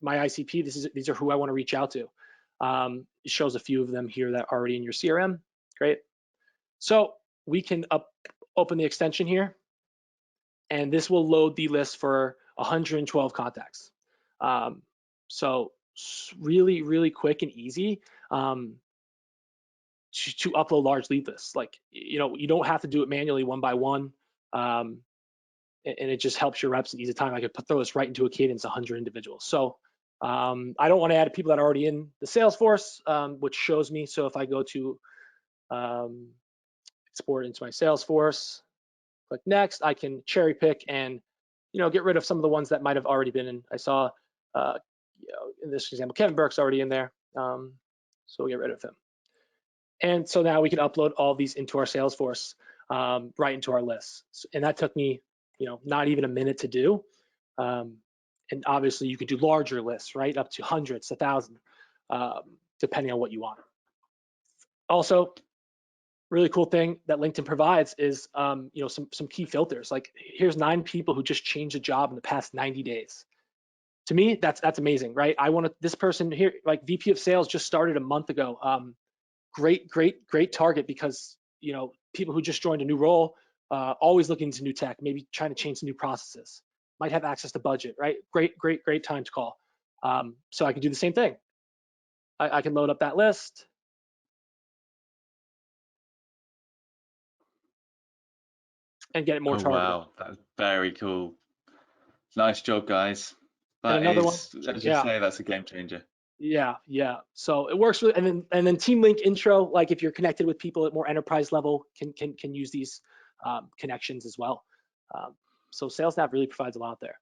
my ICP, these are who I want to reach out to. It shows a few of them here that are already in your CRM. Great. So we can open the extension here, and this will load the list for 112 contacts. So really, really quick and easy to upload large lead lists. Like, you know, you don't have to do it manually one by one. And it just helps your reps in easy time. I could throw this right into a cadence, 100 individuals. So I don't want to add people that are already in the Salesforce, which shows me. So if I go to export into my Salesforce, click next, I can cherry pick and, you know, get rid of some of the ones that might have already been in. I saw, you know, in this example, Kevin Burke's already in there. So we'll get rid of him. And so now we can upload all these into our Salesforce, right into our lists. And that took me, you know, not even a minute to do. And obviously you could do larger lists, right? Up to hundreds, 1,000, depending on what you want. Also, really cool thing that LinkedIn provides is, you know, some key filters. Like, here's 9 people who just changed a job in the past 90 days. To me, that's amazing, right? I want this person here, like VP of Sales, just started a month ago. Great target, because, you know, people who just joined a new role, always looking into new tech, maybe trying to change some new processes, might have access to budget, right? Great time to call. So I can do the same thing. I can load up that list. And get it more targeted. Wow, that's very cool. Nice job, guys. That another is, one, as you say, that's a game changer. Yeah. So it works. And then Team Link intro, like if you're connected with people at more enterprise level, can use these connections as well. So SalesNav really provides a lot there.